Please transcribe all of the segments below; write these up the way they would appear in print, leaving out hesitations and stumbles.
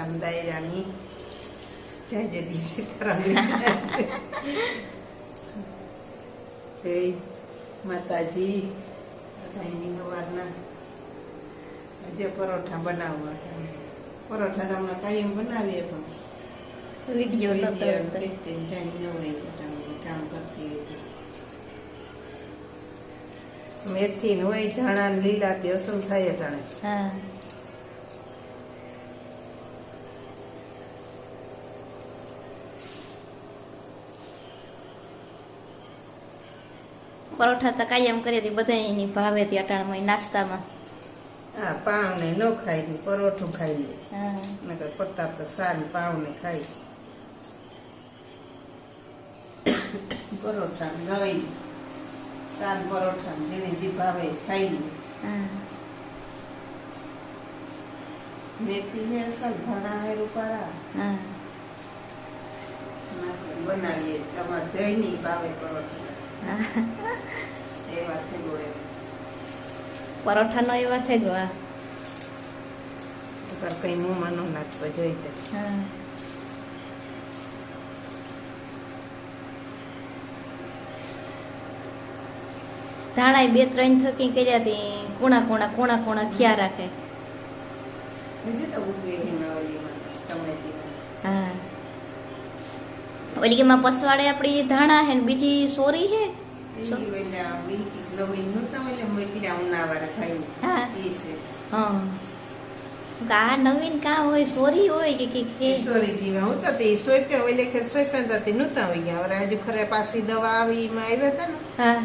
સીતારામ દાયરાની જય જય સીતારામ જય માતાજી ભાઈની સવારના આજે પરોઠા બનાવવા પરોઠા તો હમણાં કાયમ બનાવીએ પણ વિડીયો નતો કામ કરતી મેથી હોય ધાણા લીલા તે અસલ થાય અટાણે હા પરોઠા તો કાયમ કરી હતી બધાની ભાવે હતી અટાણમાં નાસ્તામાં. હા પાવને ન ખાય ને પરોઠું ખાઈ લે હા નકર પ્રતાપ તો સાન પાવને ખાય પરોઠા દહીં સાન પરોઠા જેને જે ભાવે ખાઈ લે હા મેથી હે અસલ ધાણા હે રૂપારા હા બનાવીએ તમારે જયની ભાવે પરોઠા હા. એ વાત થઈ ગયો પરોઠાનો એવા થઈ ગયો. કઈ મોંમાં ન નાખતો જોઈ દે હા ધાણા 2-3 થકી કર્યા હતી કોણા થયા રાખે. હજી તો ઉગે એમાં ઓલીમાં ટમેટીમાં હા ઓલી કેમાં પસવાડે આપણી ધાણા હે ને બીજી સોરી હે. એ વેલા નવીન નહોતા એટલે મોકલ્યા ઉનાવારે ખાઈ હા ઈ છે હા આ નવીન કા હોય સોરી હોય કે સોરી જીવા હું તો તે સોઈપે ઓલે ખેર સોઈપે તો તે નહોતા હોય ગયા હવે આજુ ખરે પાછી દવા આવી એમાં આવ્યા હતા ને હા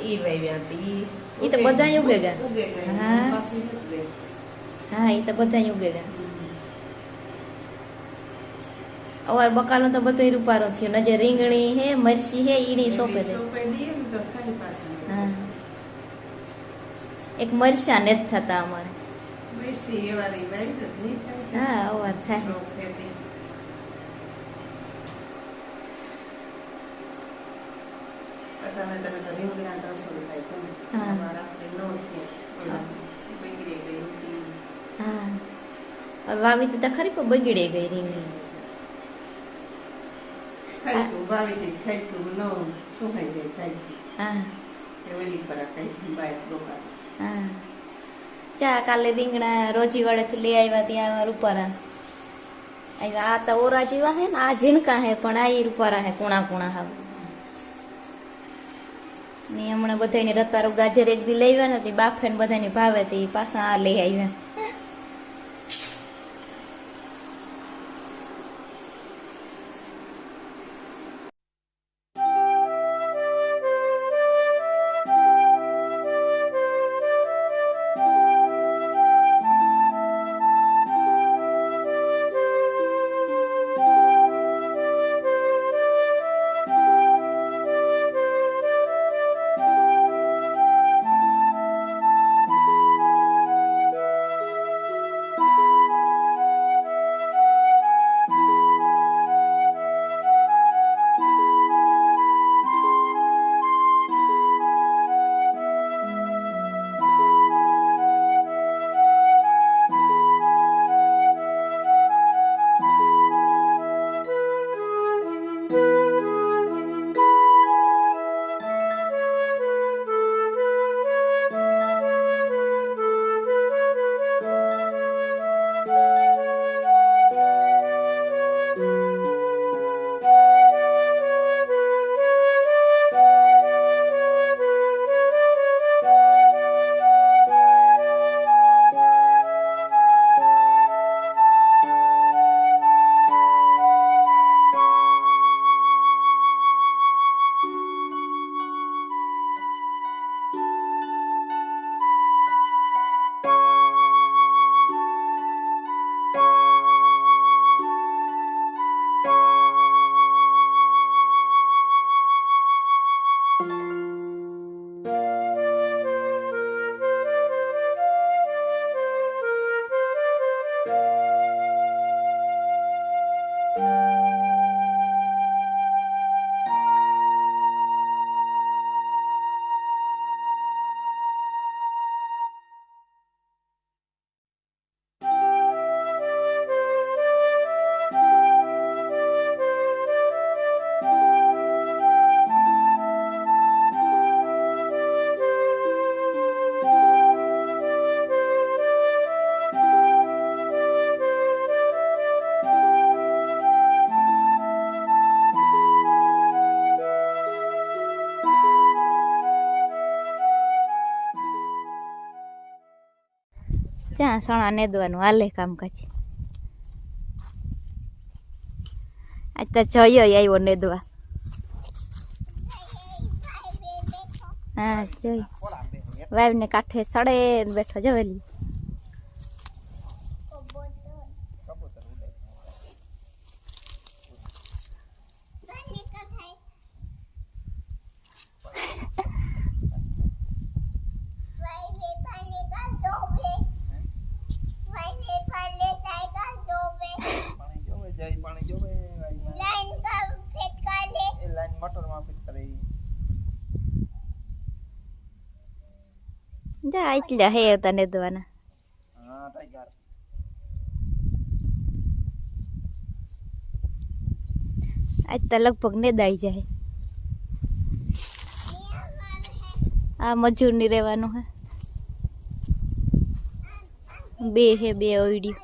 ઈ વાવ્યા હતી ઈ તો બધાય ઉગે ગયા. ઉગે ગયા હા. પાછી નથી ગઈ. હા એ તો બધા ઉગેગા. અવાર બકાલો તો બધો રૂપારો થયો નજર રીંગણી હે મરચી હે ઈની સોંપે દે. સોંપે દઈએ ને તો ખાલી પાછી હા એક મરચા નથી થતા અમારે. બેસી એ વાળી વાઈ તો નહીં થાય હા અવાર થાય. રોગ ખેતી પટામે તને તો રીંગણા તો અસર થાય પણ હા. અમારા આપણે નો થયા ઓલા બગડી ગઈ હતી હા વાવી તો ખરી પણ બગડી ગઈ રીંગણી. ખાઈતું ભાવી ખાઈતું ન સુહાઈ જાય ખાઈતું હા એ ઓલી પર ખાઈતું બાય ડોકા હા ચા કાલે રીંગણા રોજી વાળેથી લઈ આવ્યા ત્યાં રૂપારા આવ્યા. આ તો ઓરા જેવા હે ને આ ઝીણકા હે પણ આ ઈ રૂપારા હે કુણા હાવ. ને હમણાં બધાની રતારું ગાજર એક દી લઈ આવ્યા નથી બાફે ને બધાની ભાવે તે પાછા આ લઈ આવ્યા. જ્યાં સણા નેદવાનું હાલે કામકાજ. આજ તો જયો આવ્યો નેદવા. હા જોઈ વાઈફ ને કાંઠે સડે ને બેઠો જવેલી. જા એટલા હે હતા નેદવાના. આજ તો લગભગ નેદાઈ જાય. આ મજૂર ની રહેવાનું હે. બે હે બે ઓયડી.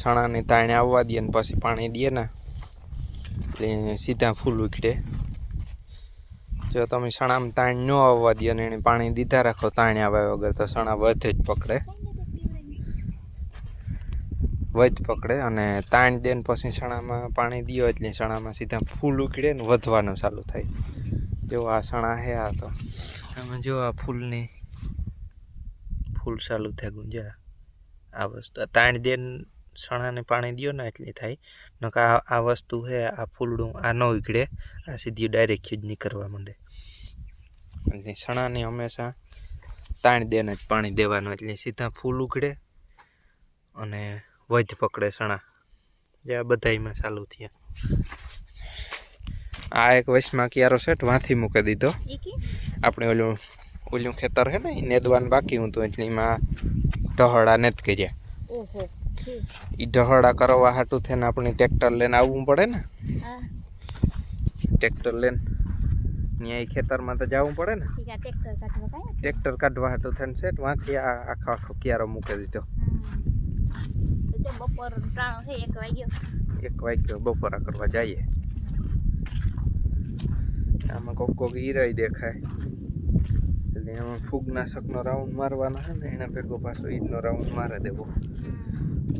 સણાની તાણે આવવા દે ને પછી પાણી દે ને એટલે સીધા ફૂલ ઉખડે. જો તમે સણામાં તાણ ન આવવા દે ને એને પાણી દીધા રાખો તાણ આવ્યા વગર તો સણા વધે જ પકડે. વધ પકડે અને તાણ દે ને પછી સણામાં પાણી દો એટલે સણામાં સીધા ફૂલ ઉખડે ને વધવાનું ચાલુ થાય. જો આ સણા હે આ તો આમાં જો આ ફૂલની ફૂલ ચાલુ થઈ ગયું. જો આ વસ્તુ તાણ દે સણાને પાણી દો ને એટલે થાય. નકા આ વસ્તુ હે આ ફૂલડું આ ન ઉખડે. આ સીધી ડાયરેક્ટ જ નીકળવા માંડે. એટલે સણાને હંમેશા તાણ દેને જ પાણી દેવાનું એટલે સીધા ફૂલ ઉખડે અને વધ પકડે સણા. જે આ બધામાં ચાલુ થયા. આ એક વચમાં ક્યારો સેટ વાંથી મૂકી દીધો. આપણે ઓલું ખેતર હે ને એ નેદવાનું બાકી હતું એટલે એમાં ઢહડા નેત કર્યા. એ ઢહડા કરવા હાટું થઈને આપણે ટ્રેક્ટર લઈને આવવું પડે ને. ટ્રેક્ટર લઈને ત્યાં ખેતરમાં તો જવું પડે ને. ટ્રેક્ટર કાઢવા હાટું થઈને સેટ વાંથી આ આખો ક્યારો મૂકી દીધો. બપોર 1 વાગ્યો બપોરા કરવા જઈએ. આમાં કોક ઈરાઈ દેખાય એટલે એમાં ફૂગનાશકનો રાઉન્ડ મારવાનો છે ને એના ભેગો પાછો ઈદનો રાઉન્ડ મારે દેવો.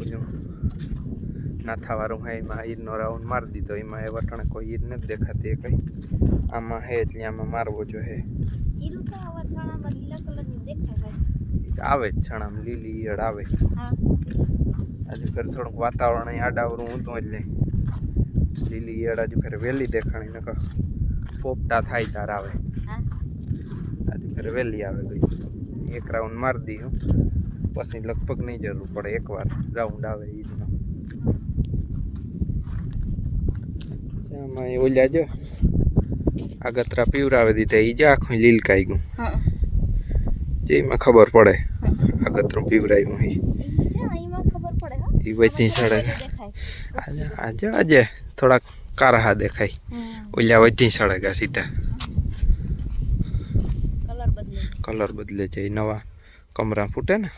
ઓલું નાથાવાળું હે એમાં ઈદનો રાઉન્ડ મારી દીધો. એમાં એ વટાણે કોઈ ઈદ નથી દેખાતી એ કઈ. આમાં હે એટલે આમાં મારવો જોઈએ. આવે જ છણામાં લીલી ઈયળ આવે. હજુ ઘર થોડુંક વાતાવરણ આડાવરું હતું એટલે લીલી ઈયળ હજુ ઘરે વહેલી દેખાણી નકર પોપટા થાય તાર આવે. આજે ઘરે વહેલી આવે ગઈ. એક રાઉન્ડ મારી દીધું પછી લગભગ નહીં જરૂર પડે. એકવાર રાઉન્ડ આવે ઈદનો. એમાં ઓલ્યા જો આગતરા પીવરાવી દીધા. એ જો આખું લીલકાઈ ગયું. જેમાં ખબર પડે આગતરું પીવરાયું એ વચ્ચે સડે. આજે થોડાક કારહા દેખાય. ઓલ્યા વચ્ચે સડે ગયા સીધા. કલર બદલે છે. નવા કમરા ફૂટે ને